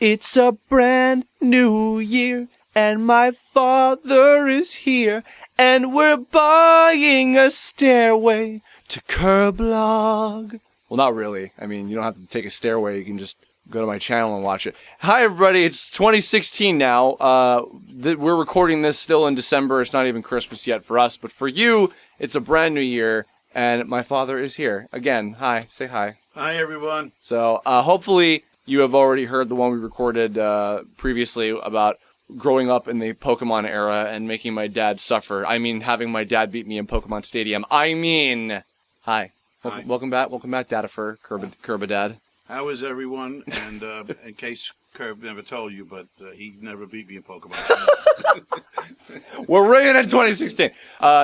It's a brand new year, and my father is here, and we're buying a stairway to Kirblog. Well, not really. I mean, you don't have to take a stairway. You can just go to my channel and watch it. Hi, everybody. It's 2016 now. We're recording this still in December. It's not even Christmas yet for us, but for you, it's a brand new year, and my father is here. Again, hi. Say hi. Hi, everyone. So, hopefully, you have already heard the one we recorded previously about growing up in the Pokemon era and making my dad suffer. I mean, having my dad beat me in Pokemon Stadium. I mean, hi. Hi. Welcome back, Dadifer, Kirbodad. How is everyone? And in case Kirb never told you, but he never beat me in Pokemon. We're ringing in 2016.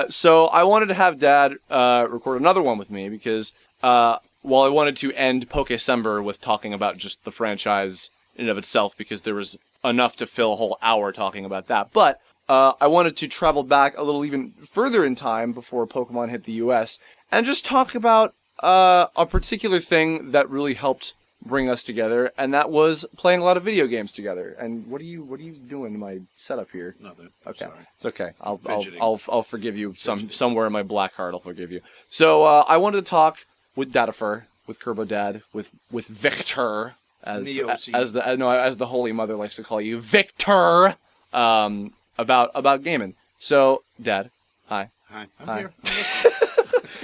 So I wanted to have Dad record another one with me because while I wanted to end Pokecember with talking about just the franchise in and of itself, because there was enough to fill a whole hour talking about that, but I wanted to travel back a little even further in time before Pokemon hit the US and just talk about a particular thing that really helped bring us together, and that was playing a lot of video games together. And what are you doing to my setup here? Nothing. Okay, Sorry. it's okay. Fidgeting. I'll forgive you. Somewhere in my black heart, I'll forgive you. So I wanted to talk with Dadifer, with Kirbodad, with Victor, as the Holy Mother likes to call you, Victor, about gaming. So, Dad, hi. Hi. I'm Hi. here.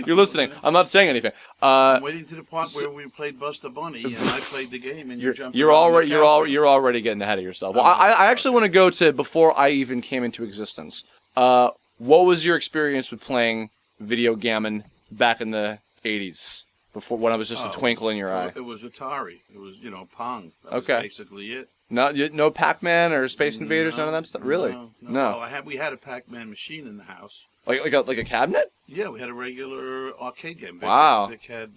You're listening. I'm not saying anything. I'm waiting to the part where we played Buster Bunny and I played the game and you jumped. You're already getting ahead of yourself. Well, I actually want to go to before I even came into existence. What was your experience with playing video gammon back in the 80s? Before, when I was just a twinkle in your eye. It was Atari. It was, Pong. That was basically it. No Pac-Man or Space Invaders, none of that stuff. Really? No. No. We had a Pac-Man machine in the house. Like a cabinet? Yeah, we had a regular arcade game. Wow. Vic had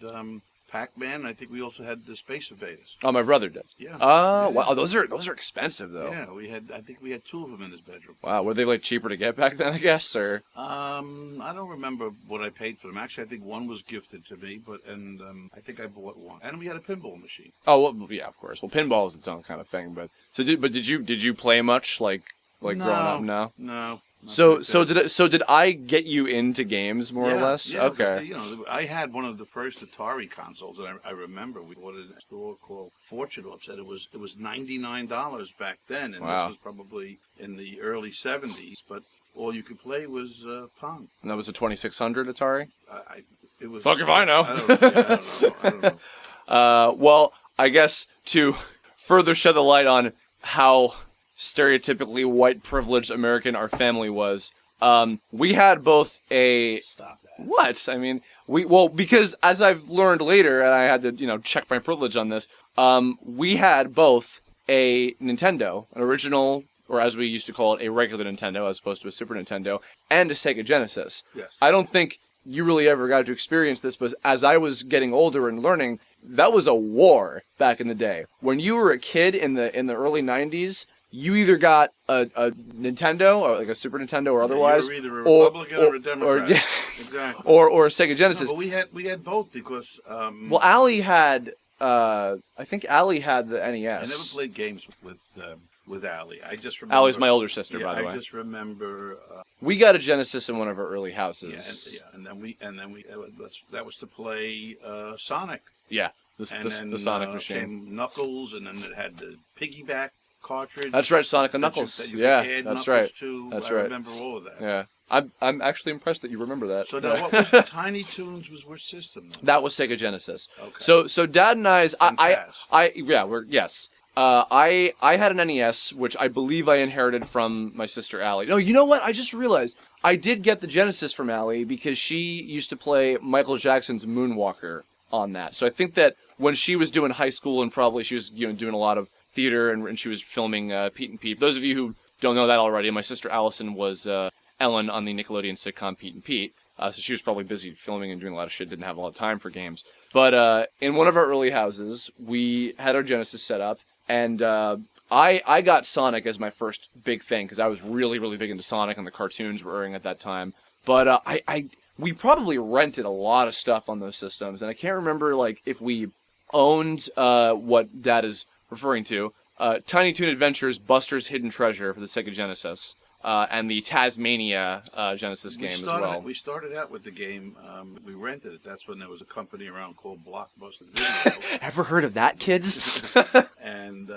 Pac-Man. I think we also had the Space Invaders. Oh, my brother did. Yeah. Oh, wow. Those are expensive though. Yeah, I think we had two of them in his bedroom. Wow. Were they like cheaper to get back then? I guess, or. I don't remember what I paid for them. Actually, I think one was gifted to me, and I think I bought one. And we had a pinball machine. Oh, well, yeah, of course. Well, pinball is its own kind of thing, but did you play much like growing up? No. No. So did I get you into games more or less? Yeah, okay. I had one of the first Atari consoles, and I remember we bought it at a store called Fortune. Said it was $99 back then, and wow. This was probably in the early '70s. But all you could play was Pong. And that was a 2600 Atari. It was. Fuck if I know. I don't know. Well, I guess to further shed the light on how stereotypically white privileged American our family was, we had both a... Stop that. What? I mean, because as I've learned later, and I had to, check my privilege on this, we had both a Nintendo, an original, or as we used to call it, a regular Nintendo, as opposed to a Super Nintendo, and a Sega Genesis. Yes. I don't think you really ever got to experience this, but as I was getting older and learning, that was a war back in the day. When you were a kid in the early 90s, you either got a Nintendo, or like a Super Nintendo or otherwise, you were either a Republican or a Democrat. Exactly. or a Sega Genesis. No, but we had both because... well, Allie had... I think Allie had the NES. I never played games with Allie. I just remember... Allie's my older sister, by the way. I just remember... we got a Genesis in one of our early houses. And then we that was to play Sonic. Yeah, the Sonic machine. Came Knuckles, and then it had the piggyback cartridge. That's right, Sonic and Knuckles. Yeah, that's right. I remember all of that. Yeah, I'm actually impressed that you remember that. So now, what was Tiny Toons was which system? Then? That was Sega Genesis. Okay. So Dad and I had an NES, which I believe I inherited from my sister Allie. No, you know what? I just realized I did get the Genesis from Allie because she used to play Michael Jackson's Moonwalker on that. So I think that when she was doing high school and probably she was doing a lot of theater and she was filming Pete and Pete. For those of you who don't know that already, my sister Allison was Ellen on the Nickelodeon sitcom Pete and Pete. So she was probably busy filming and doing a lot of shit, didn't have a lot of time for games. But in one of our early houses, we had our Genesis set up, and I got Sonic as my first big thing because I was really, really big into Sonic and the cartoons were airing at that time. But we probably rented a lot of stuff on those systems, and I can't remember if we owned what Dad is referring to, Tiny Toon Adventures Buster's Hidden Treasure for the Sega Genesis, and the Tasmania Genesis game as well. We started out with the game. We rented it. That's when there was a company around called Blockbuster Video. Ever heard of that, kids? And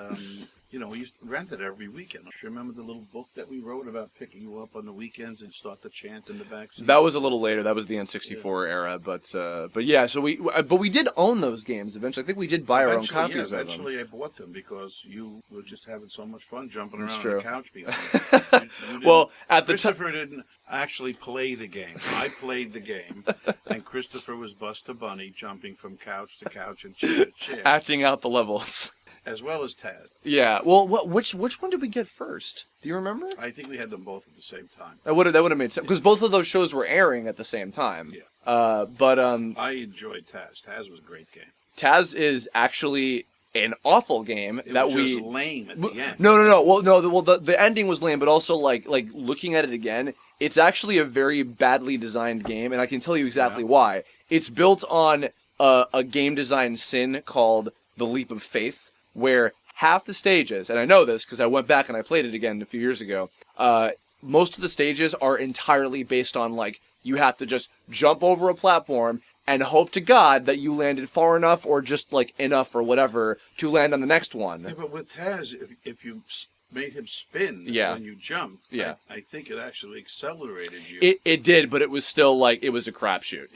we used to rent it every weekend. Do you remember the little book that we wrote about picking you up on the weekends and start the chant in the back seat? That was a little later. That was the N64 era, but yeah. So we did own those games eventually. I think we did buy our own copies of them. Eventually, I bought them because you were just having so much fun jumping around true. on the couch behind me. Well, at the time, Christopher didn't actually play the game. I played the game, and Christopher was Buster Bunny jumping from couch to couch and chair to chair, acting out the levels. As well as Taz. Yeah. Well, which one did we get first? Do you remember? I think we had them both at the same time. That would have made sense because both of those shows were airing at the same time. Yeah. I enjoyed Taz. Taz was a great game. Taz is actually an awful game It was just lame at the end. No. Well, the ending was lame, but also like looking at it again, it's actually a very badly designed game, and I can tell you exactly why. It's built on a game design sin called the Leap of Faith, where half the stages, and I know this because I went back and I played it again a few years ago, most of the stages are entirely based on, like, you have to just jump over a platform and hope to God that you landed far enough or just, like, enough or whatever to land on the next one. Yeah, but with Taz, if you made him spin when you jumped, I think it actually accelerated you. It did, but it was still, like, it was a crapshoot.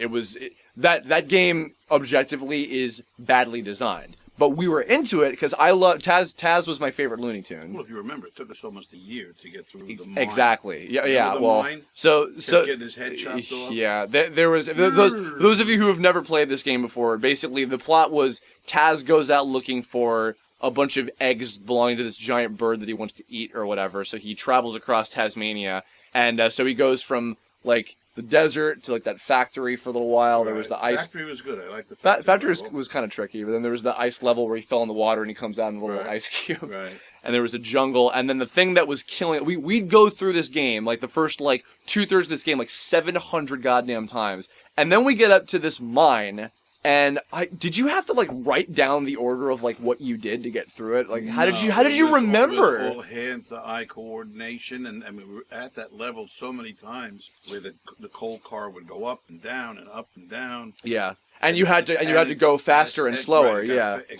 That game, objectively, is badly designed. But we were into it because I love Taz. Taz was my favorite Looney Tune. Well, if you remember, it took us almost a year to get through the mine. Exactly. Yeah. Mine? So getting his head chopped off. Yeah. There was those of you who have never played this game before. Basically, the plot was Taz goes out looking for a bunch of eggs belonging to this giant bird that he wants to eat or whatever. So he travels across Tasmania, and so he goes from like the desert to like that factory for a little while. Right. There was the ice. Factory was good. I liked the factory. Factory was kind of tricky, but then there was the ice level where he fell in the water and he comes out in a little ice cube. Right. And there was a jungle, and then the thing that was killing we'd go through this game, like the first like 2/3 of this game, like 700 goddamn times, and then we get up to this mine. And did you have to like write down the order of like what you did to get through it? Like how did you remember? It was all hand-to-eye coordination, and I mean we were at that level so many times where the coal car would go up and down and up and down. Yeah. And you had to go faster and slower, It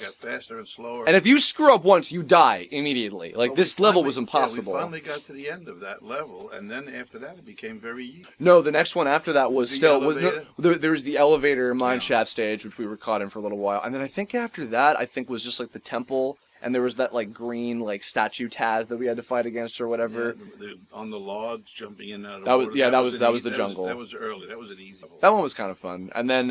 got faster and slower. And if you screw up once, you die immediately. Like, this level was impossible. We finally got to the end of that level, and then after that, it became very easy. No, the next one after that was there was the elevator mineshaft stage, which we were caught in for a little while. And then I think after that, was just, like, the temple, and there was that, like, green, like, statue Taz that we had to fight against or whatever. Yeah, on the logs, jumping in and out of water. That was the jungle. jungle. That was early. That was an easy level. That one was kind of fun. And then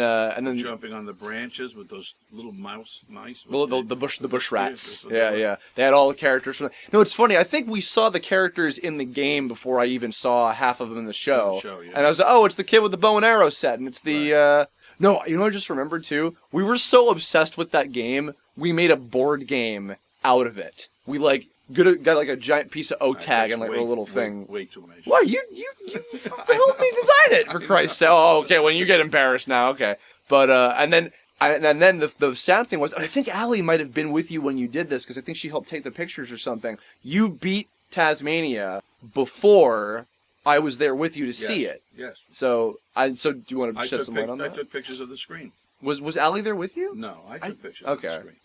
jumping on the branches with those little mice. The bush rats. Yeah. They had all the characters from. No, it's funny. I think we saw the characters in the game before I even saw half of them in the show. And I was like, oh, it's the kid with the bow and arrow set, and it's the. No, you know what I just remembered too? We were so obsessed with that game, we made a board game out of it. We like got like a giant piece of oak tag and like a little thing. Way too much. Why you helped me design it, for Christ's sake? Oh, okay. When you get embarrassed now, okay. But and then the sad thing was, I think Allie might have been with you when you did this because I think she helped take the pictures or something. You beat Tasmania before I was there with you to see it. Yes. So do you want to shed some light on that? I took pictures of the screen. Was Allie there with you? No, I took pictures of the screen.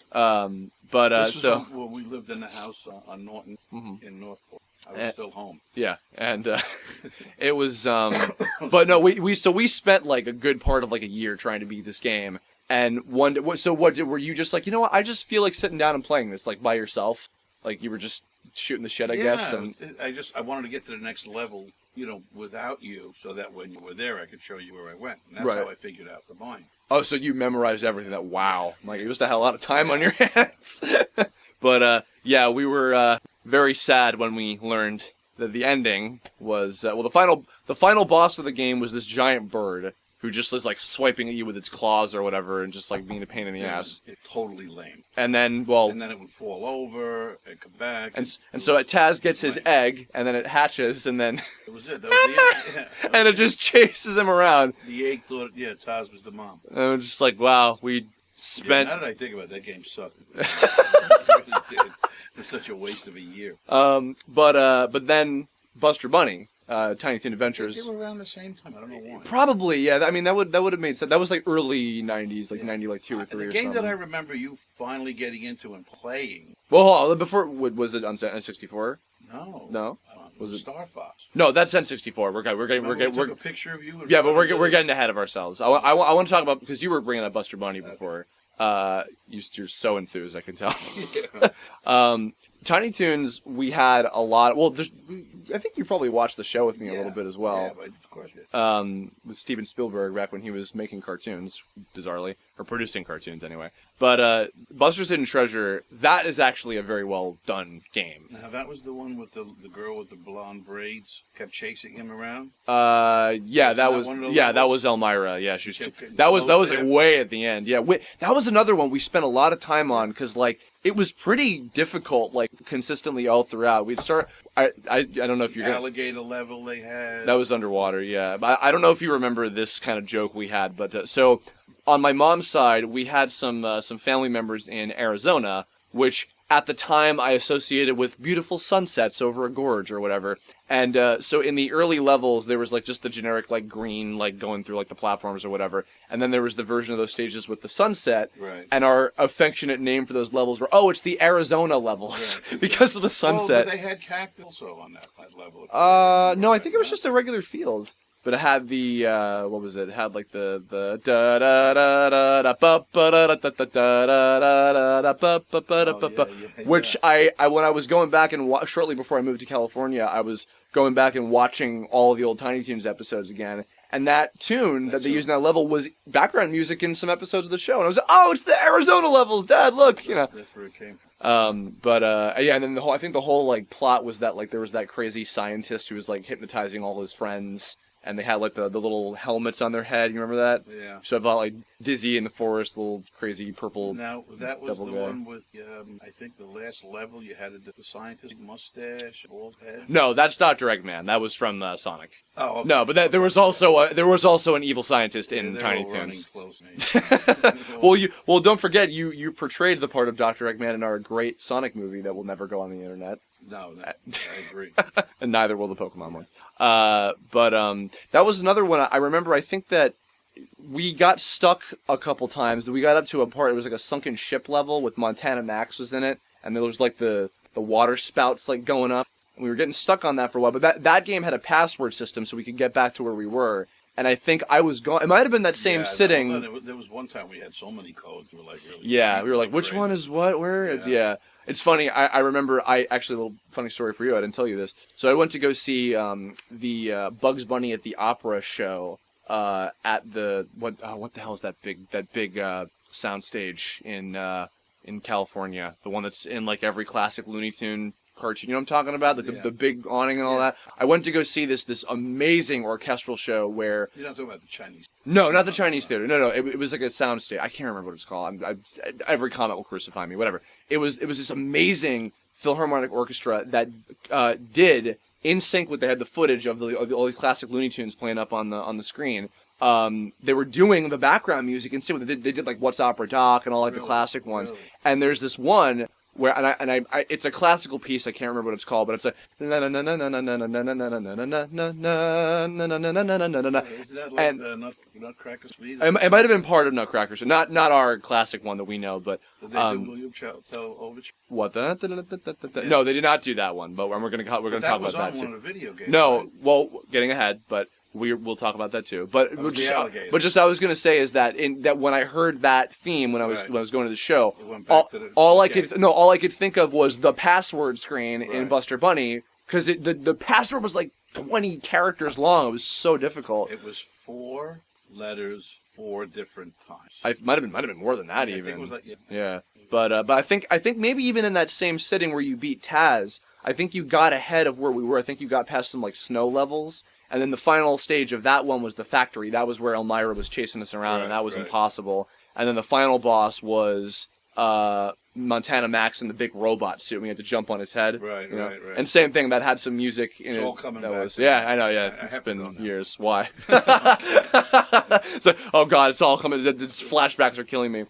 This was when we lived in the house on Norton in Northport. I was still home. Yeah, and it was. But no, we spent like a good part of like a year trying to beat this game. And were you just like, you know what? I just feel like sitting down and playing this like by yourself. Like you were just shooting the shit, I guess. And I wanted to get to the next level, without you, so that when you were there, I could show you where I went. And that's how I figured out the mine. Oh, so you memorized everything. Wow. Like, you must have had a lot of time on your hands. But, we were very sad when we learned that the ending was... the final boss of the game was this giant bird who just is, like, swiping at you with its claws or whatever and just, like, being a pain in the ass. It's totally lame. And then, And then it would fall over and come back. And so Taz gets his egg, and then it hatches, and then... That was it. That was the egg. And it just chases him around. The egg thought, Taz was the mom. And it was just like, wow, we spent... now that I think about it, that game sucked. It's such a waste of a year. But then Buster Bunny, Tiny Toon Adventures. They were around the same time. I don't know why. Probably, yeah. I mean, that would have made sense. That was like early '90s, like '90, like 2 or 3 the or game something. that I remember you finally getting into and playing. Well, hold on, before was it on 64? No. No. Was it Star Fox? No, that's N64. We're took a picture of you. Yeah, but we're getting ahead of ourselves. I want to talk about, because you were bringing up Buster Bunny before. You're so enthused, I can tell. Yeah. Tiny Toons, we had a lot. Well, I think you probably watched the show with me a little bit as well. Yeah, but of course. Yeah. With Steven Spielberg back when he was making cartoons, bizarrely, or producing cartoons anyway. But Buster's Hidden Treasure, that is actually a very well done game. Now that was the one with the girl with the blonde braids kept chasing him around. Yeah, that was Elmira. Yeah, she was. That was like way at the end. Yeah, that was another one we spent a lot of time on because like it was pretty difficult, like consistently all throughout. We'd start. I don't know if you're alligator level they had. That was underwater. Yeah, but I don't know if you remember this kind of joke we had, but so. On my mom's side, we had some family members in Arizona, which at the time I associated with beautiful sunsets over a gorge or whatever. And so in the early levels, there was like just the generic like green, like going through like the platforms or whatever. And then there was the version of those stages with the sunset. Right. And our affectionate name for those levels were, it's the Arizona levels because of the sunset. But they had cactus also on that level. No, I think it was just a regular field. But it had the what was it? It had like the da da da da da ba ba da da da da da da ba ba ba da ba ba, which I when I was going back and shortly before I moved to California, I was going back and watching all of the old Tiny Toons episodes again, and that tune that they used in that level was background music in some episodes of the show, and I was like, it's the Arizona levels, Dad, look, you know. That's where it came from. And then I think the whole like plot was that like there was that crazy scientist who was like hypnotizing all his friends. And they had like the little helmets on their head. You remember that? Yeah. So about like Dizzy in the forest, little crazy purple. Now that was the guy. one with I think the last level you had the scientist mustache, bald head. No, that's Dr. Eggman. That was from Sonic. Oh. Okay. No, but there was also an evil scientist in Tiny Toons. Well, don't forget you portrayed the part of Dr. Eggman in our great Sonic movie that will never go on the internet. No, I agree. And neither will the Pokemon ones. That was another one. I remember. I think that we got stuck a couple times. We got up to a part. It was like a sunken ship level with Montana Max was in it, and there was like the water spouts like going up. And we were getting stuck on that for a while. But that game had a password system, so we could get back to where we were. And I think I was going. It might have been that same sitting. No, there was one time we had so many codes. We were like, really. Yeah, we were like, which one is what? Where? Yeah. It's funny. I remember. Actually, a little funny story for you. I didn't tell you this. So I went to go see the Bugs Bunny at the Opera show at the what the hell is that big soundstage in California? The one that's in like every classic Looney Tune cartoon. You know what I'm talking about? The big awning and all that. I went to go see this amazing orchestral show where... You're not talking about the Chinese... No, not the Chinese theater. No. It was like a sound stage. I can't remember what it's called. Every comment will crucify me. Whatever. It was this amazing Philharmonic orchestra that did, in sync with, they had the footage of all the classic Looney Tunes playing up on the screen. They were doing the background music in sync with it. They did like What's Opera Doc and all like the classic ones. Really? And there's this one... where I it's a classical piece. I can't remember what it's called, but it's a Isn't that like Nutcracker Suite? It might have been part of Nutcracker, so not our classic one that we know, but Did they do William Tell Overture? What No, they did not do that one, but we're gonna talk about that too. That was on one of the video games. No, right? well, getting ahead, but we'll talk about that too. But I was gonna say is that when I heard that theme when I was going to the show, It went back to the all I could think of was the password screen in Buster Bunny, because the password was like 20 characters long. It was so difficult. It was 4 letters, 4 different times. It might have been more than that even. I think it was like, yeah. But I think maybe even in that same sitting where you beat Taz, I think you got ahead of where we were. I think you got past some like snow levels. And then the final stage of that one was the factory. That was where Elmira was chasing us around, and that was impossible. And then the final boss was Montana Max in the big robot suit. We had to jump on his head. Right. And same thing, that had some music in it's it. all coming that back. Was, I know, yeah. It's been years. Why? Oh, God, it's all coming. Flashbacks are killing me.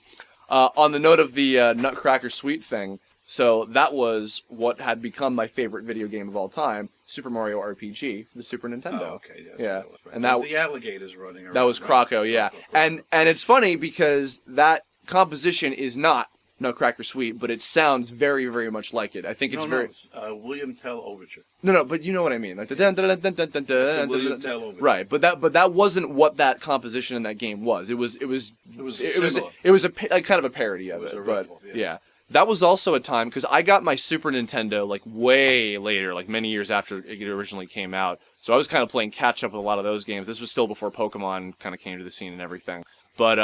On the note of the Nutcracker Suite thing, So that was what had become my favorite video game of all time, Super Mario RPG, for the Super Nintendo. Oh, okay. Yeah. That was right. And That that was the alligators running around. that was right? Croco, yeah. Croco. And it's funny because that composition is not Nutcracker Suite, but it sounds very, very much like it. I think it's very... it's William Tell Overture. No, but you know what I mean. Like the dun dun dun dun dun dun William dun. Tell Overture. Right, but that wasn't what that composition in that game was. It was similar. like kind of a parody of It was it. a But ripoff, yeah. yeah. That was also a time, because I got my Super Nintendo like way later, like many years after it originally came out. So I was kind of playing catch up with a lot of those games. This was still before Pokemon kind of came to the scene and everything. But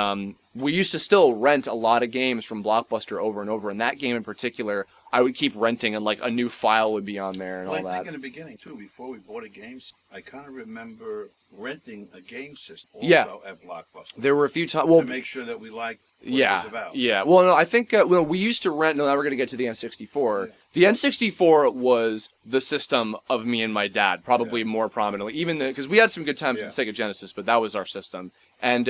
we used to still rent a lot of games from Blockbuster over and over. And that game in particular, I would keep renting, and like a new file would be on there and Well, all I that. think in the beginning, too, before we bought a game, I kind of remember renting a game system also Yeah. at Blockbuster. There were a few times. Well, to make sure that we liked what yeah, it was about. yeah. Well, no, I think we used to rent. No, now we're going to get to the N64. Yeah. The N64 was the system of me and my dad, probably Yeah. more prominently. Even because we had some good times Yeah. with the Sega Genesis, but that was our system. And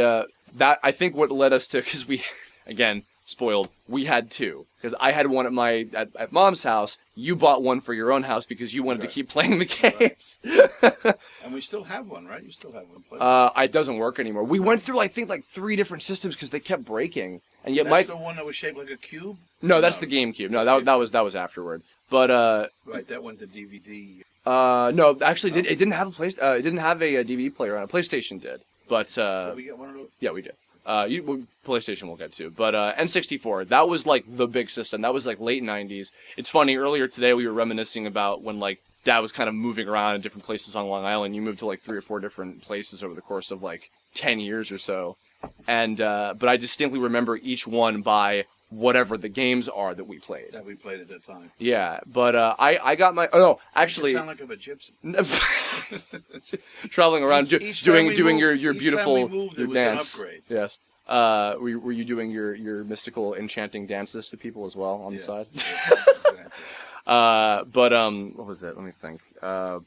that, I think, what led us to, because we, again, spoiled, we had two. Because I had one at Mom's house. You bought one for your own house because you wanted to Right. keep playing the games. And we still have one, right? You still have one. It doesn't work anymore. We went through, I think, like 3 different systems because they kept breaking. And yet, That's the one that was shaped like a cube? No, that's the GameCube. No, that was afterward. But Right, that went to DVD. no, actually, it didn't have it didn't have a DVD player on it. PlayStation did, but Did we get one of those? yeah, we did. PlayStation we'll get to, but N64, that was like the big system. That was like late '90s. It's funny. Earlier today, we were reminiscing about when like Dad was kind of moving around in different places on Long Island. You moved to like 3 or 4 different places over the course of like 10 years or so, and but I distinctly remember each one by whatever the games are that we played. That we played at that time. Yeah, but I got my... Oh, no, actually... You sound like a gypsy. traveling around Each time doing we doing moved- your each beautiful time we moved, your it was an dance. upgrade. Yes. Were you doing your mystical enchanting dances to people as well on the Yeah. side? Yeah. But what was it? Let me think. No,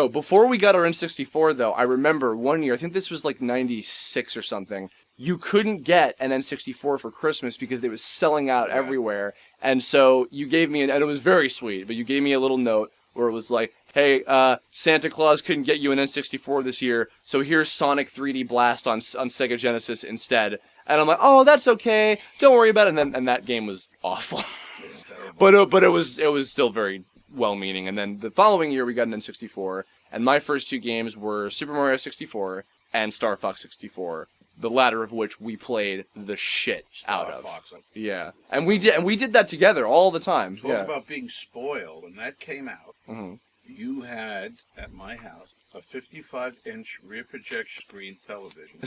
before we got our N64 though, I remember one year, I think this was like 96 or something, you couldn't get an N64 for Christmas because it was selling out Right. everywhere. And so you gave me and it was very sweet, but you gave me a little note where it was like, hey, Santa Claus couldn't get you an N64 this year, so here's Sonic 3D Blast on Sega Genesis instead. And I'm like, oh, that's okay, don't worry about it. And that game was awful. But it was still very well-meaning. And then the following year we got an N64, and my first 2 games were Super Mario 64 and Star Fox 64. The latter of which we played the shit out Star of. Fox. Yeah, and we did that together all the time. Talk Yeah. about being spoiled. When that came out, Mhm. you had, at my house, a 55-inch rear projection screen television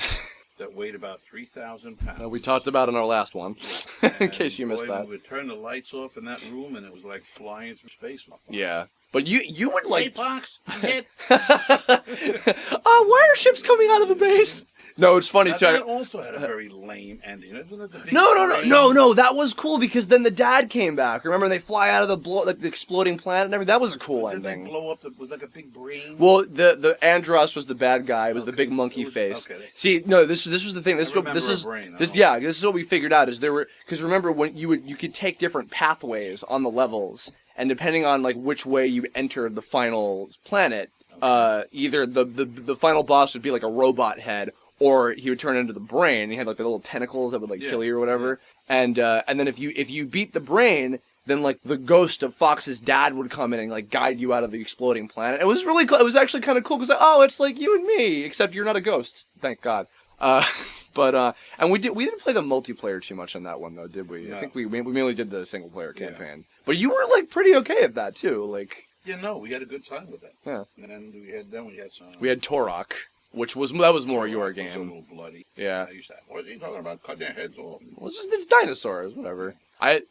that weighed about 3,000 pounds. We talked about it in our last one, in And case you missed boy, that. We would turn the lights off in that room, and it was like flying through space. Yeah, but you would Hey, like. Fox, get. Oh, why are ships coming out of the base? No, it's funny too. That also had a very lame ending. Isn't it the big No, brain? no. That was cool because then the dad came back. Remember, they fly out of the exploding planet and everything. That was a cool Didn't they ending. blow up? It was like a big brain. Well, the Andros was the bad guy. It was the Okay. big monkey It was- face. okay. See, no, this was the thing. This I is what remember this a is. brain, I This don't yeah, this is what we figured out. Is there were because remember when you could take different pathways on the levels, and depending on like which way you entered the final planet, either the final boss would be like a robot head, or he would turn into the brain. He had like the little tentacles that would like kill you or whatever. And then if you beat the brain, then like the ghost of Fox's dad would come in and like guide you out of the exploding planet. It was really cool. It was actually kind of cool because it's like you and me, except you're not a ghost. Thank God. And we didn't play the multiplayer too much on that one though, did we? No. I think we mainly did the single player Yeah. campaign. But you were like pretty okay at that too. Like Yeah, no, we had a good time with that. Yeah. And then we had some. we had Torok, which was more your It was a game. little bloody. Yeah. I used to. What are you talking about? Cutting their heads off. Well, it's dinosaurs, whatever. I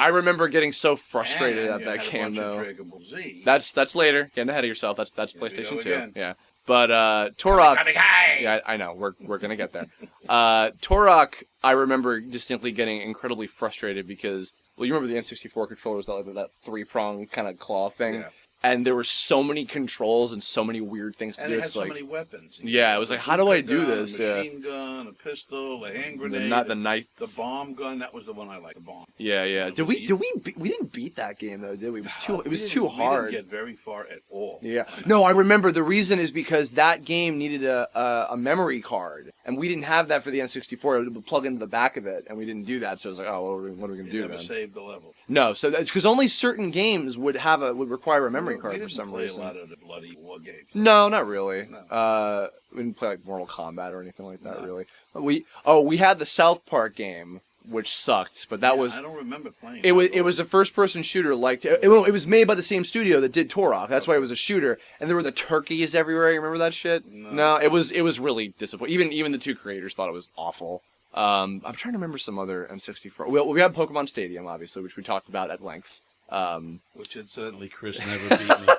remember getting so frustrated And at that you had a game bunch of though. Dragon Ball Z. That's later. Getting ahead of yourself. That's Here we PlayStation go 2. again. Yeah. But Torok. Hey! Yeah, I know. We're gonna get there. Torok, I remember distinctly getting incredibly frustrated because you remember the N64 controllers that 3-pronged kind of claw thing. Yeah. and there were so many controls and so many weird things to And do. it had It's so like, many weapons. yeah, it was like, how do I do this? A machine gun, a pistol, a hand grenade, The knife, the bomb gun. That was the one I liked. The bomb. Yeah, yeah. It Did was we didn't beat that game though, did we? It was too We too hard. We didn't get very far at all. Yeah. No, I remember the reason is because that game needed a memory card, and we didn't have that for the N64. It would plug into the back of it, and we didn't do that. So it was like, oh, what are we gonna do Never then? saved the level. No, so that's because only certain games would require a memory card for some reason. We didn't play a lot of the bloody war games. No, not really. No. We didn't play like Mortal Kombat or anything like that. No. Really. We had the South Park game, which sucked, but that was. I don't remember playing. It was a first-person shooter. Like it was made by the same studio that did Turok. That's why it was a shooter. And there were the turkeys everywhere. You remember that shit? No, it was really disappointing. Even the two creators thought it was awful. I'm trying to remember some other N64. We had Pokemon Stadium, obviously, which we talked about at length. Which incidentally, Chris never beat me.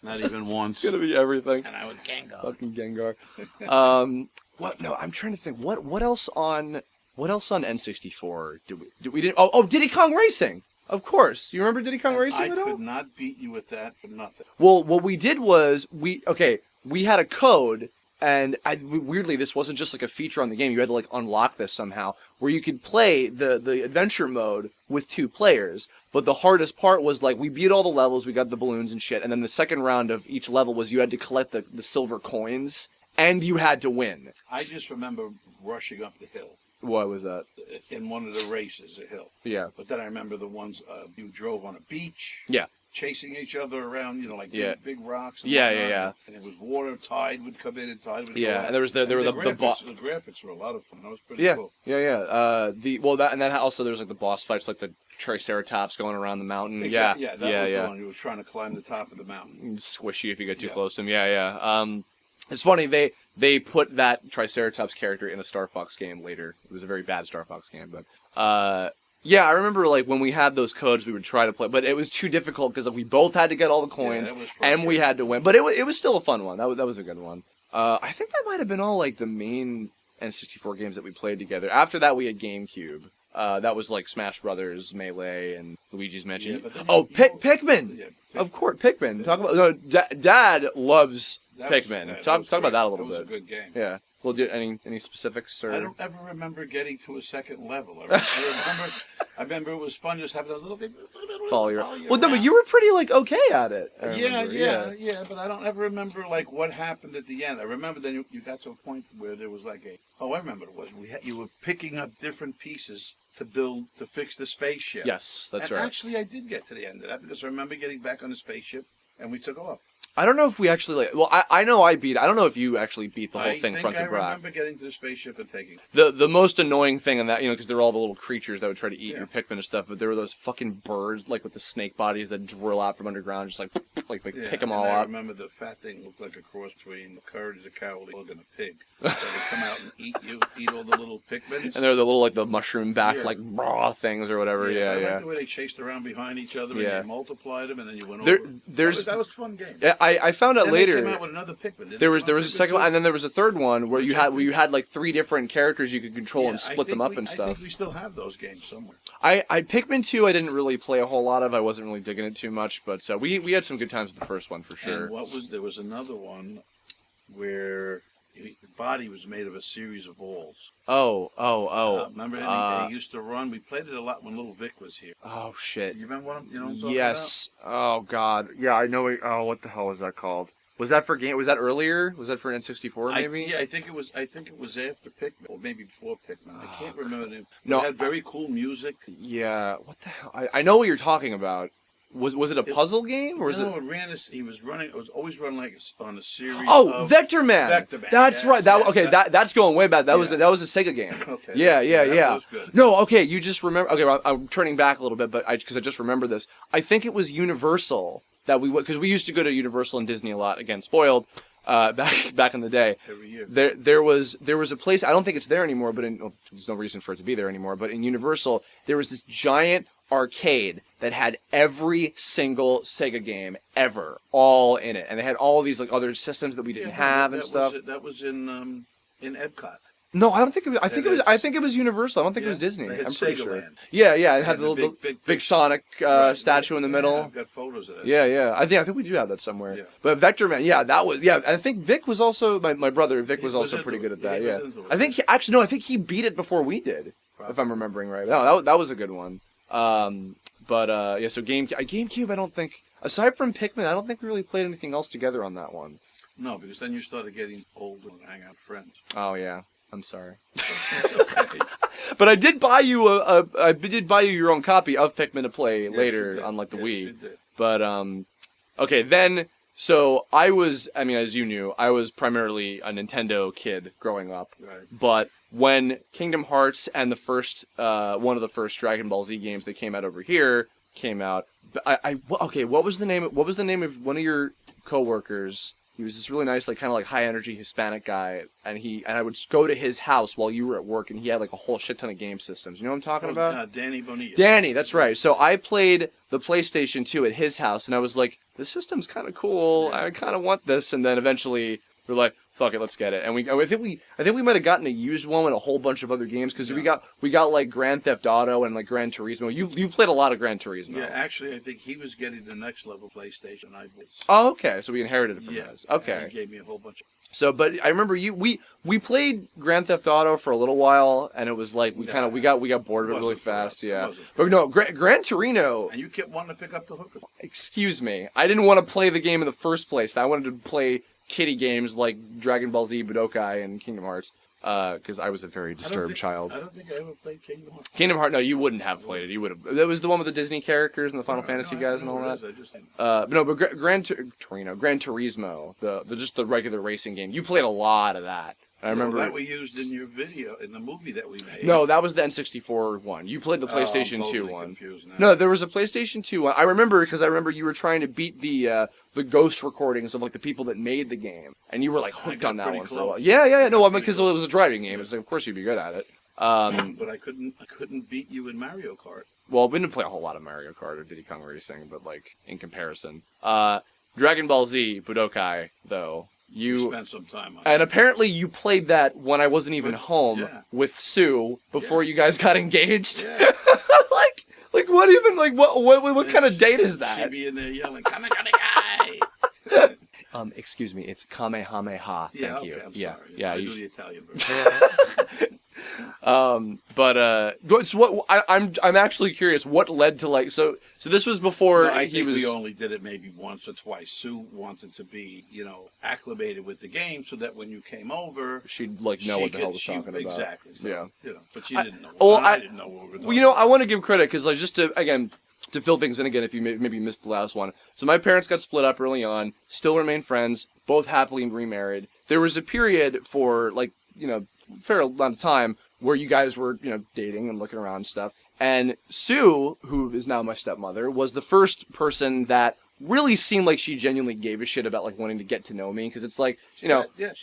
Not even once. It's gonna be everything. And I was Gengar. Fucking Gengar. What? No, I'm trying to think. What else on N64 did we? Oh, Diddy Kong Racing. Of course. You remember Diddy Kong Racing at all? I could not beat you with that for nothing. Well, what we did was we had a code, and weirdly this wasn't just like a feature on the game. You had to like unlock this somehow, where you could play the adventure mode with 2 players. But the hardest part was like we beat all the levels, we got the balloons and shit, and then the second round of each level was you had to collect the silver coins, and you had to win. I just remember rushing up the hill. What was that? In one of the races, a hill. Yeah. But then I remember the ones you drove on a beach. Yeah. Chasing each other around, like big rocks. And Yeah, whatnot. yeah. And it was water, tide would come in and tide would go out. And there were the graphics were a lot of fun. That was pretty cool. Yeah. Then also there's like the boss fights, like the Triceratops going around the mountain. Exactly. Yeah, that was the one who was trying to climb the top of the mountain. Squish you if you get too close to him. Yeah. It's funny they put that Triceratops character in a Star Fox game later. It was a very bad Star Fox game, but yeah, I remember like when we had those codes, we would try to play, but it was too difficult because we both had to get all the coins and we had to win. But it was still a fun one. That was a good one. I think that might have been all like the main N64 games that we played together. After that, we had GameCube. That was like Smash Brothers, Melee, and Luigi's Mansion. Pikmin. Yeah, of course, Pikmin. Talk about Dad loves Pikmin. Talk about that a little bit. That was a good game. Yeah. Well, any specifics? Or? I don't ever remember getting to a second level. I remember it was fun just having a little bit. Follow you. Well, no, but you were pretty like okay at it. Yeah. But I don't ever remember like what happened at the end. I remember then you got to a point where there was like I remember it was you were picking up different pieces to fix the spaceship. Yes, that's right. Actually, I did get to the end of that because I remember getting back on the spaceship and we took off. I don't know if we actually I know I beat. I don't know if you actually beat the whole thing front to back. I remember getting to the spaceship and taking the most annoying thing in that, because there were all the little creatures that would try to eat your Pikmin and stuff. But there were those fucking birds like with the snake bodies that drill out from underground, just pick them all up. I remember the fat thing looked like a cross between the Courage the Cowardly Dog and a pig. So they come out and eat all the little Pikmins. And they're the little the mushroom back raw things or whatever. I like the way they chased around behind each other and they multiplied them and then you went over. That was a fun game. Yeah, I found out later. They came out with another Pikmin. There was a second one, and then there was a third one where you had like 3 different characters you could control and split them up and stuff. I think we still have those games somewhere. I Pikmin 2 I didn't really play a whole lot of. I wasn't really digging it too much, but we had some good times with the first one for sure. And there was another one where the body was made of a series of balls. Oh. Remember they used to run? We played it a lot when little Vic was here. Oh shit! You remember what I'm talking about? Yes. Oh god. Yeah, I know. What the hell was that called? Was that for game? Was that earlier? Was that for N64 maybe? I think it was after Pikmin or maybe before Pikmin. I can't remember the name. No, it had very cool music. Yeah. What the hell? I know what you're talking about. Was it a puzzle game or was it? No, it ran. He was running. It was always running like on a series. Oh, Vector Man. Vector Man. That's right. That's going way back. That was a Sega game. Okay. Yeah. That was good. No, okay. You just remember. Okay, well, I'm turning back a little bit, but because I just remember this. I think it was Universal that because we used to go to Universal and Disney a lot. Again, spoiled. Back in the day, every year. There was a place. I don't think it's there anymore, but there's no reason for it to be there anymore. But in Universal, there was this giant arcade that had every single Sega game ever, all in it, and they had all these like other systems that we didn't have and stuff. That was in Epcot. No, I don't think it was. I think it was. It's- I think it was Universal. I don't think it was Yeah, Disney. they had I'm pretty Sega sure. Land. Yeah, yeah. It They had had the the big Sonic Right, statue in the yeah, middle. I've got photos of that. Yeah, yeah. I think we do have that somewhere. Yeah. But Vector Man, yeah, that was I think Vic was also my brother. Vic He was was also pretty into good it. at that. He Yeah. was into it. I think no. I think he beat it before we did, if I'm remembering right. No, that was a good one. But yeah. So GameCube, I don't think aside from Pikmin, I don't think we really played anything else together on that one. No, because then you started getting older and hang out with friends. Oh yeah. I'm sorry. Okay. But I did buy you I did buy you your own copy of Pikmin to play Yes, later you did. on like the Yes, Wii. you did. But okay, then so I mean as you knew, I was primarily a Nintendo kid growing up. Right. But when Kingdom Hearts and the first one of the first Dragon Ball Z games that came out over here came out, okay, what was the name of one of your coworkers? He was this really nice, like kind of like high energy Hispanic guy, and I would go to his house while you were at work, and he had like a whole shit ton of game systems. You know what I'm talking about? Danny Bonilla. Danny, that's right. So I played the PlayStation 2 at his house, and I was like, this system's kind of cool. Yeah. I kind of want this. And then eventually we're like, fuck it, let's get it. And I think we might have gotten a used one with a whole bunch of other games because we got like Grand Theft Auto and like Gran Turismo. You played a lot of Gran Turismo. Yeah, actually, I think he was getting the next level PlayStation. I was. Oh, okay. So we inherited it from those. Okay. And he gave me a whole bunch of. So, but I remember we played Grand Theft Auto for a little while, and it was like we got bored of it really fast. Yeah, but no, Gran Torino. And you kept wanting to pick up the hooker. Excuse me, I didn't want to play the game in the first place. I wanted to play kiddie games like Dragon Ball Z, Budokai, and Kingdom Hearts. Because I was a very disturbed child. I don't think I ever played Kingdom Hearts. Kingdom Hearts, no, you wouldn't have played it. You would have. That was the one with the Disney characters and the Final Fantasy guys and all that. But Gran Turismo, just the regular racing game. You played a lot of that. I remember that we used in your video in the movie that we made. No, that was the N64 one. You played the PlayStation 2 one. Now. No, there was a PlayStation 2 one. I remember because you were trying to beat the ghost recordings of like the people that made the game, and you were like hooked on that one for a while. Yeah. No, I mean because it was a driving game. It's like, of course you'd be good at it. But I couldn't beat you in Mario Kart. Well, we didn't play a whole lot of Mario Kart or Diddy Kong Racing, but like in comparison, Dragon Ball Z Budokai though. You spent some time on and it. Apparently you played that when I wasn't even home with Sue before you guys got engaged. Yeah. like what even like what kind of date is that? She'd be in there yelling, "Kamehameha!" Excuse me, it's Kamehameha. Thank you. I'm Yeah, sorry. yeah. I do the Italian version. But so what I'm actually curious. What led to like so this was before No, I he think was. we only did it maybe once or twice. Sue wanted to be, acclimated with the game, so that when you came over, She'd like know what the hell was talking about. Exactly. So, Yeah. but she didn't know. I didn't know what we were talking. Well, I want to give credit because like just to fill things in again, if you maybe missed the last one. So my parents got split up early on, still remain friends, both happily remarried. There was a period for like, fair amount of time where you guys were, dating and looking around and stuff. And Sue, who is now my stepmother, was the first person that really seemed like she genuinely gave a shit about like wanting to get to know me because it's like,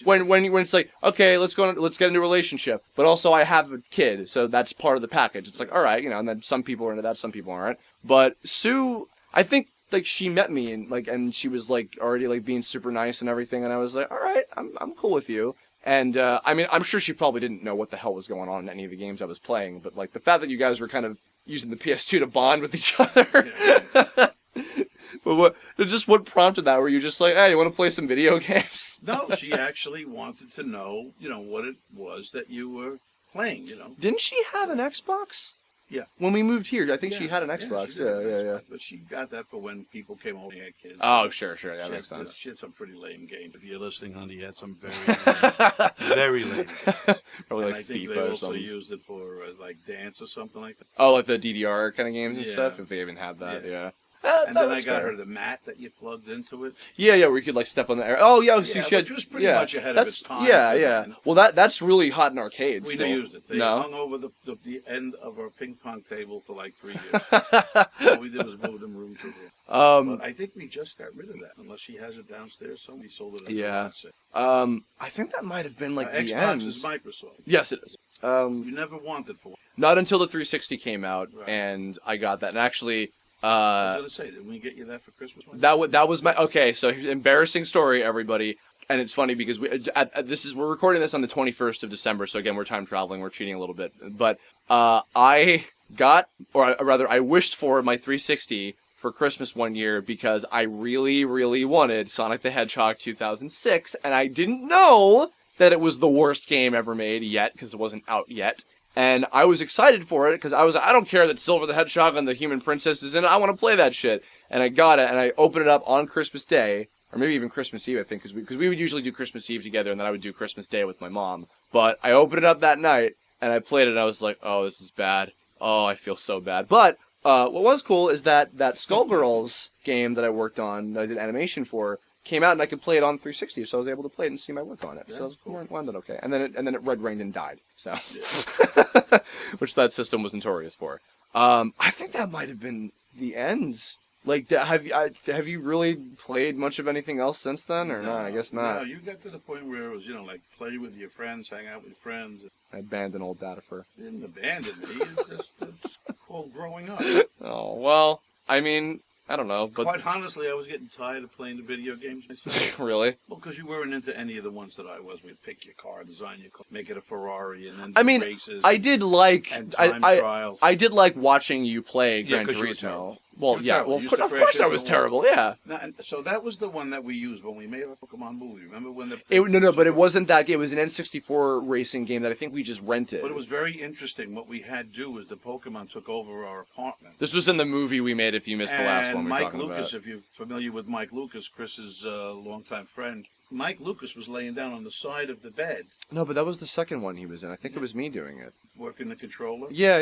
when it's like, okay, let's get into a relationship, but also I have a kid, so that's part of the package. It's like, all right, and then some people are into that, some people aren't. But Sue, I think like she met me and she was like already like being super nice and everything, and I was like, all right, I'm cool with you. And I mean, I'm sure she probably didn't know what the hell was going on in any of the games I was playing, but like the fact that you guys were kind of using the PS2 to bond with each other. But what prompted that? Were you just like, hey, you want to play some video games? No, she actually wanted to know, what it was that you were playing, Didn't she have an Xbox? Yeah. When we moved here, I think she had an Xbox. Yeah. But she got that for when people came over and had kids. Oh, sure. That makes sense. She had some pretty lame games. If you're listening, honey, you had some very lame games. Probably like I think FIFA they or also something. used it for like dance or something like that. Oh, like the DDR kind of games and Yeah. stuff, if they even had that, yeah. And then I got her the mat that you plugged into it. Yeah, where you could like step on the air. Oh, yeah, so she had, which was pretty much ahead of its time. Yeah. Well, that's really hot in arcades. We still. used it. They No? hung over the end of our ping pong table for like 3 years. All we did was move them room to room. But I think we just got rid of that, unless she has it downstairs. Somebody sold it. Yeah. I think that might have been like the Xbox end. is Microsoft. Yes, it is. You never wanted for one. Not until the 360 came out, Right. and I got that. And actually, I was gonna say, did we get you that for Christmas? that was my okay. So embarrassing story, everybody. And it's funny because we're recording this on the 21st of December, so again, we're time traveling, we're cheating a little bit. But I wished for my 360 for Christmas one year because I really, really wanted Sonic the Hedgehog 2006, and I didn't know that it was the worst game ever made yet, because it wasn't out yet. And I was excited for it, because I don't care that Silver the Hedgehog and the Human Princess is in it, I want to play that shit. And I got it, and I opened it up on Christmas Day, or maybe even Christmas Eve, I think, because we would usually do Christmas Eve together, and then I would do Christmas Day with my mom. But I opened it up that night, and I played it, and I was like, oh, this is bad. Oh, I feel so bad. But what was cool is that Skullgirls game that I worked on, that I did animation for, came out, and I could play it on 360, so I was able to play it and see my work on it. That's so cool. it wound up okay. And then it red rained and died. So, Yeah. which that system was notorious for. I think that might have been the end. Like, have you really played much of anything else since then, or no? I guess not. No, you got to the point where it was, like play with your friends, hang out with friends. I abandoned old Datafer. You didn't abandon me. It's called growing up. Oh, well, I mean, I don't know, but Quite honestly, I was getting tired of playing the video games myself. really? Well, because you weren't into any of the ones that I was. We'd pick your car, design your car, make it a Ferrari, and then do I mean, races. I did like and time trials. I did like watching you play Yeah, Gran 'cause you were Turismo. terrible. Well, You were yeah, terrible. well, You of used to course crash I into was the terrible. wall. Yeah. Now, and so that was the one that we used when we made our Pokemon movie. Remember when No, but it wasn't that game. It was an N64 racing game that I think we just rented. But it was very interesting. What we had to do was the Pokemon took over our apartment. This was in the movie we made. If you missed the last one, we were Mike talking Lucas, about. if you're familiar with Mike Lucas, Chris's longtime friend, Mike Lucas was laying down on the side of the bed, No, but that was the second one he was in. I think it was me doing it. working the controller. Yeah.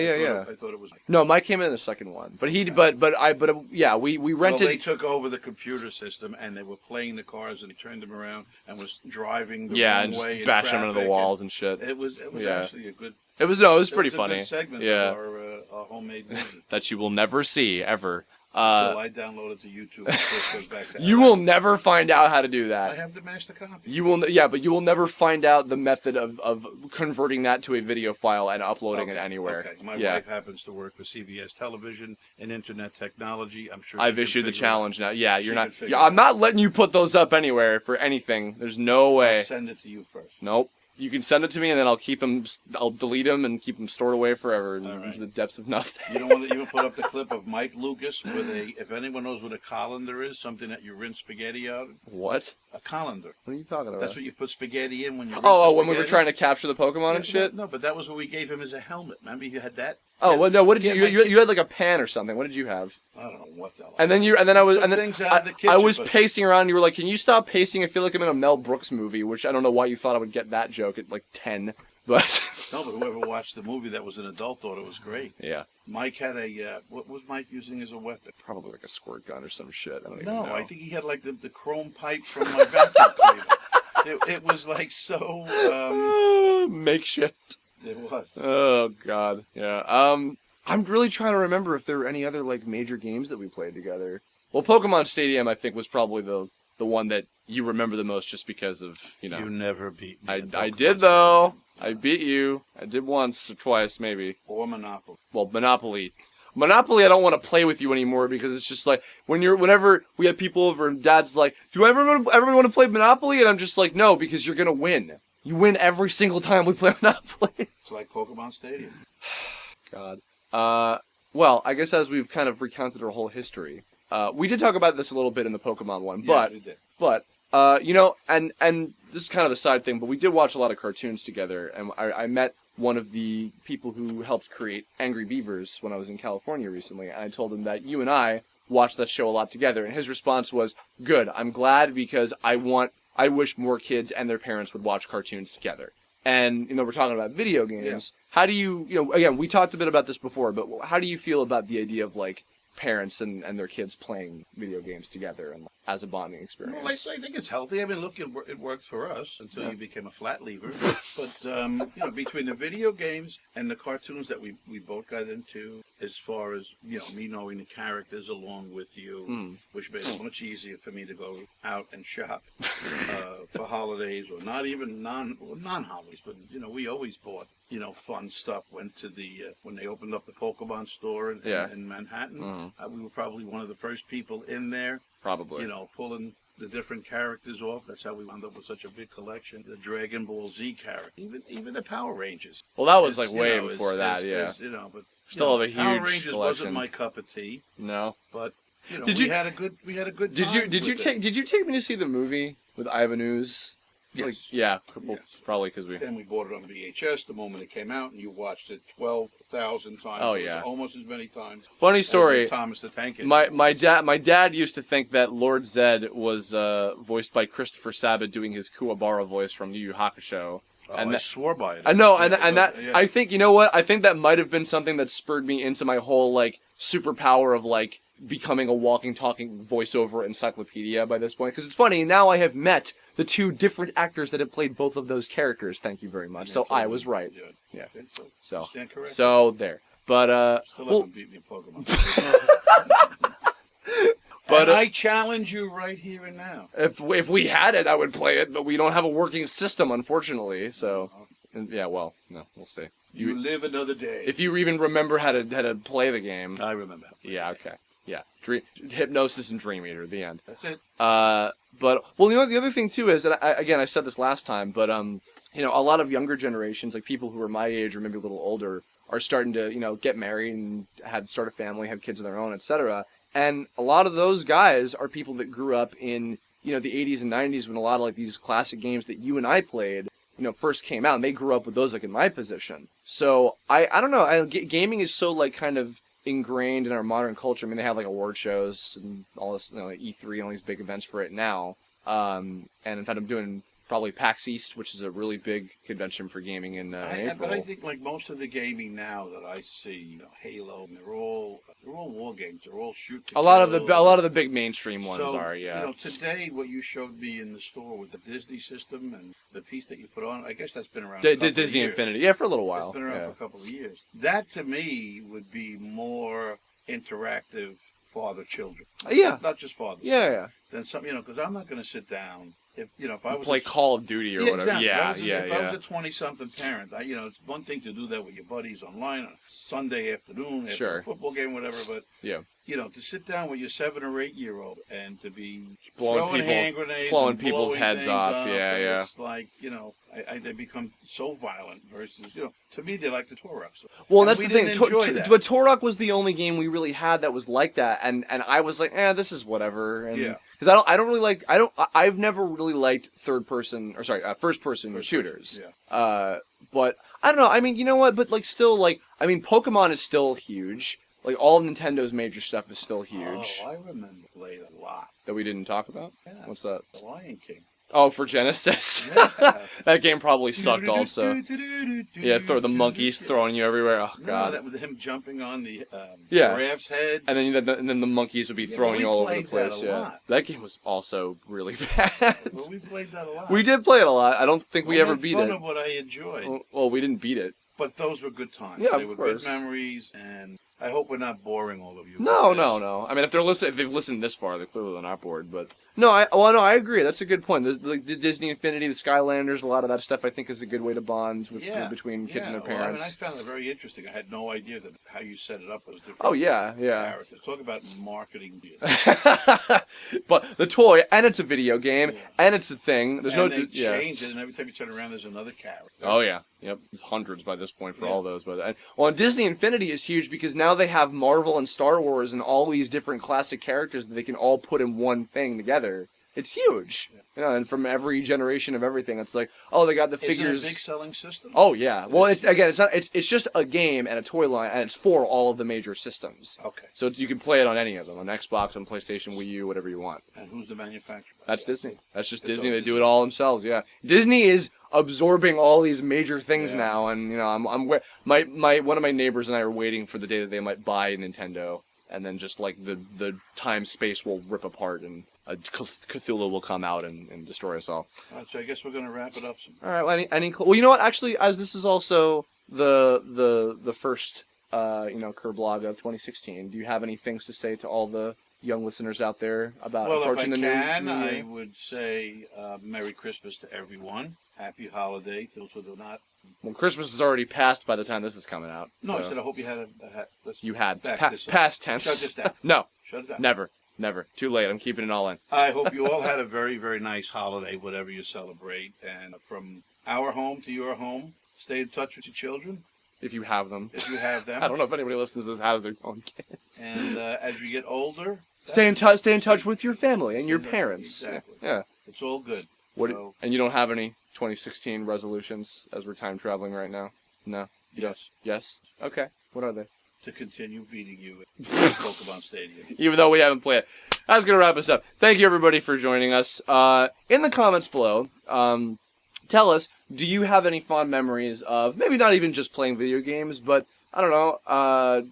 I thought it was. No, Mike came in the second one, but we Well, rented. they took over the computer system and they were playing the cars and he turned them around and was driving the Yeah, wrong and way just in bashing them into the traffic, walls and shit. and It was Yeah. actually a good. It was pretty a funny. Good segment Yeah, of our homemade movie. that you will never see ever. So I downloaded to YouTube. And Chris goes back to You LA. will never find out how to do I that. have the master copy. But you will never find out the method of converting that to a video file and uploading it anywhere. Okay. My Yeah. wife happens to work for CBS Television and Internet Technology. I'm sure I've she can issued the figure it out. challenge now. Yeah, She you're can not. figure Yeah, it I'm not letting you put those up anywhere for anything. There's no way. I'll send it to you first. Nope. You can send it to me, and then I'll keep them. I'll delete them and keep them stored away forever All right. into the depths of nothing. You don't want to even put up the clip of Mike Lucas with if anyone knows what a colander is, something that you rinse spaghetti out. What? A colander. What are you talking about? That's what you put spaghetti in when you. Oh, when we were trying to capture the Pokemon and shit. No, but that was what we gave him as a helmet. Remember, you had that. Oh, well, no. What did Yeah, you had like a pan or something? What did you have? I don't know what the hell. And then Things out of the kitchen, I was but- pacing around. And you were like, "Can you stop pacing? I feel like I'm in a Mel Brooks movie." Which I don't know why you thought I would get that joke at like 10, but No, but whoever watched the movie that was an adult thought it was great. yeah, Mike had what was Mike using as a weapon? probably like a squirt gun or some shit. I don't even No, know. I think he had like the chrome pipe from my vacuum cleaner. It was like so. Makeshift. It was. Oh God, yeah. I'm really trying to remember if there were any other like major games that we played together. Well, Pokemon Stadium, I think, was probably the one that you remember the most, just because of You never beat me. I did though. I beat you. I did once or twice maybe. Or Monopoly. Well, Monopoly. Monopoly, I don't want to play with you anymore because it's just like whenever we have people over and Dad's like, "Do everyone want to play Monopoly?" And I'm just like, "No, because you're gonna win. You win every single time we play Monopoly." It's like Pokemon Stadium. God. Well, I guess as we've kind of recounted our whole history, we did talk about this a little bit in the Pokemon one, Yeah, we did. but and this is kind of a side thing, but we did watch a lot of cartoons together, and I met one of the people who helped create Angry Beavers when I was in California recently, and I told him that you and I watched that show a lot together, and his response was, "Good, I'm glad because I wish more kids and their parents would watch cartoons together." And, we're talking about video games. Yeah. How do you, again, we talked a bit about this before, but how do you feel about the idea of, like, parents and their kids playing video games together and as a bonding experience? Well, I think it's healthy. I mean, look, it worked for us until you became a flat lever. But, between the video games and the cartoons that we both got into, as far as, me knowing the characters along with you, which made it much easier for me to go out and shop for holidays, or not even non-holidays, but, we always bought, fun stuff. Went to when they opened up the Pokemon store in Manhattan. We were probably one of the first people in there. Probably. Pulling the different characters off. That's how we wound up with such a big collection. The Dragon Ball Z character, even the Power Rangers. Well, that was Is, like way you know, before is- that, is- yeah. is, you know, but Still have a Power huge Rangers collection. wasn't my cup of tea, No. but you know, Did we you- had a good Did time you with it. did you take me to see the movie with Ivan Ooze? Yes. Like, yeah, well, Yes. probably because we. Then we bought it on VHS the moment it came out, and you watched it 12,000 times. Oh, It was yeah. almost as many times. Funny as story. the Thomas the Tank Engine. My dad used to think that Lord Zed was voiced by Christopher Sabat doing his Kuwabara voice from Yu Yu Hakusho. I swore by it. I know, Yeah, and that yeah. I think, you know what? I think that might have been something that spurred me into my whole like superpower of like becoming a walking, talking voiceover encyclopedia by this point. Because it's funny, now I have met the two different actors that have played both of those characters. Thank you very much. So I was right. Yeah. Okay, So stand corrected. so there. But Still well, haven't beat me in Pokemon. But, And I challenge you right here and now. if we had it, I would play it. But we don't have a working system, unfortunately. So yeah, well, no, we'll see. You live another day. If you even remember how to play the game. I remember. Yeah, okay. Yeah. Hypnosis and Dream Eater, the end. That's it. But, well, you know, the other thing, too, is, and I said this last time, but, you know, a lot of younger generations, like people who are my age or maybe a little older, are starting to, you know, get married and start a family, have kids of their own, etc. And a lot of those guys are people that grew up in, you know, the 80s and 90s when a lot of, like, these classic games that you and I played, you know, first came out, and they grew up with those, like, in my position. So, I don't know, gaming is so, like, kind of ingrained in our modern culture. I mean, they have like award shows and all this, you know, like E3 and all these big events for it now. And in fact, I'm doing probably PAX East, which is a really big convention for gaming in April. But I think like most of the gaming now that I see, you know, Halo, and they're all war games. They're all shoot. A lot of the big mainstream ones So, are, yeah. You know, today what you showed me in the store with the Disney system and the piece that you put on, I guess that's been around. a couple of Disney years. Infinity, yeah, for a little while. It's been around Yeah. for a couple of years. That to me would be more interactive father-children. Yeah. Not just father. Yeah. Then some, you know, because I'm not going to sit down. If I was Play Call of Duty or whatever. exactly. Yeah, If I was a 20-something parent, it's one thing to do that with your buddies online on a Sunday afternoon after Sure. a football game, whatever. But Yeah. to sit down with your 7 or 8-year-old and to be Blowing throwing hand grenades, blowing and people's blowing heads things off, up, yeah, and yeah. It's like they become so violent versus to me they like the Torah. So. Well, And that's we the thing. didn't enjoy that. But Turok was the only game we really had that was like that, and I was like, this is whatever. And, Yeah. Because I've never really liked first person shooters. Yeah. But I don't know. I mean, you know what? But like, still, like, I mean, Pokemon is still huge. Like, all of Nintendo's major stuff is still huge. Oh, I remember playing a lot. That we didn't talk about. Yeah. What's that? The Lion King. Oh, for Genesis. Yeah. That game probably sucked. Also, yeah, throw the monkeys throwing you everywhere. Oh No, God. that was him jumping on the Yeah. giraffes' heads. And then the monkeys would be Yeah, throwing we you all over the played that place. a Yeah, lot. that game was also really bad. Well, we played that a lot. We did play it a lot. I don't think we Well, ever make beat fun it. of what I enjoyed, Well, we didn't beat it. but those were good times. Yeah, They of were course. good memories, and I hope we're not boring all of you. No. with this. I mean, if they've listened this far, they're clearly not bored. But no, I agree. That's a good point. The Disney Infinity, the Skylanders, a lot of that stuff, I think, is a good way to bond between kids and their Well, I mean, I parents. found it very interesting. I had no idea that how you set it up was different. Oh yeah. Characters. Talk about marketing. But the toy, and it's a video game, Yeah. and it's a thing. There's and no they yeah. change it, and every time you turn around, there's another character. Oh yeah, yep. There's hundreds by this point for Yeah. all those. But Disney Infinity is huge because now they have Marvel and Star Wars and all these different classic characters that they can all put in one thing together. It's huge. Yeah. And from every generation of everything, it's like, oh, they got the figures. Is it a big selling system? Oh yeah. Well, it's not. It's just a game and a toy line, and it's for all of the major systems. Okay. So you can play it on any of them, on Xbox, on PlayStation, Wii U, whatever you want. And who's the manufacturer? That's Disney. That's just It's Disney. all They do it all themselves. Yeah. Disney is absorbing all these major things Yeah. now, and my one of my neighbors and I are waiting for the day that they might buy a Nintendo, and then just like the time space will rip apart and a Cthulhu will come out and destroy us all. All right, so I guess we're going to wrap it up. All right. Well, you know what? Actually, as this is also the first Kirblog of 2016, do you have any things to say to all the young listeners out there about Well, if I approaching the can, new I year? would say Merry Christmas to everyone. Happy holiday. Those who do not. Well, Christmas is already passed by the time this is coming out. No, so. I said I hope you had let's You had back this up. past tense. Shut this down. No, Shut it down. never. Never. Too late. I'm keeping it all in. I hope you all had a very, very nice holiday, whatever you celebrate. And from our home to your home, stay in touch with your children. If you have them. If you have them. I don't know if anybody listens to this has their own kids. And as you get older, Stay in touch with your family and your parents. Exactly. Yeah. It's all good. And you don't have any 2016 resolutions as we're time traveling right now? No. Yes. Yes. Okay. What are they? To continue beating you at Pokemon Stadium. Even though we haven't played it. That's gonna wrap us up. Thank you everybody for joining us. In the comments below, tell us, do you have any fond memories of maybe not even just playing video games, but I don't know,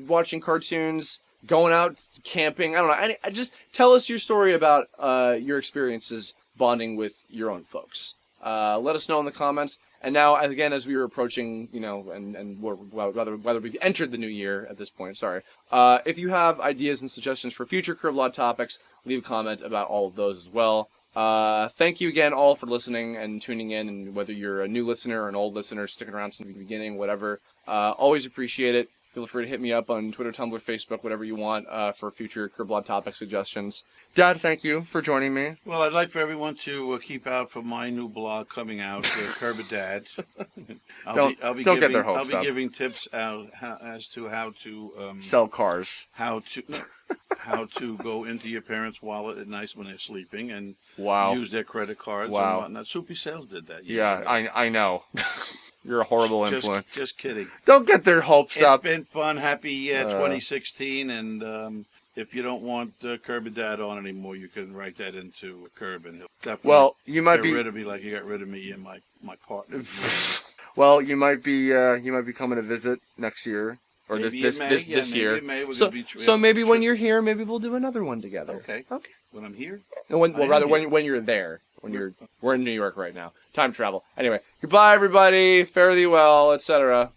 watching cartoons, going out camping, I don't know. Just tell us your story about your experiences bonding with your own folks. Let us know in the comments. And now, again, as we were approaching, and whether we entered the new year at this point, sorry. If you have ideas and suggestions for future Kirbodad topics, leave a comment about all of those as well. Thank you again all for listening and tuning in, and whether you're a new listener or an old listener, sticking around since the beginning, whatever. Always appreciate it. Feel free to hit me up on Twitter, Tumblr, Facebook, whatever you want for future Kirbodad topic suggestions. Dad, thank you for joining me. Well, I'd like for everyone to keep out for my new blog coming out, Kirbodad. I'll be get their hopes up. I'll be giving tips as to how to sell cars, how to go into your parents' wallet at night when they're sleeping, and use their credit cards and whatnot. Soupy Sales did that. Yeah, I know. You're a horrible influence. Just kidding. Don't get their hopes up. It's been fun. Happy 2016. And if you don't want Kirbodad on anymore, you can write that into Kirb, and he'll definitely get rid of me like he got rid of me and my partner. Well, you might be coming to visit next year or this year. So maybe when you're here, maybe we'll do another one together. Okay. When I'm here. No, when you're there. We're in New York right now. Time travel. Anyway, goodbye everybody. Fare thee well, etc.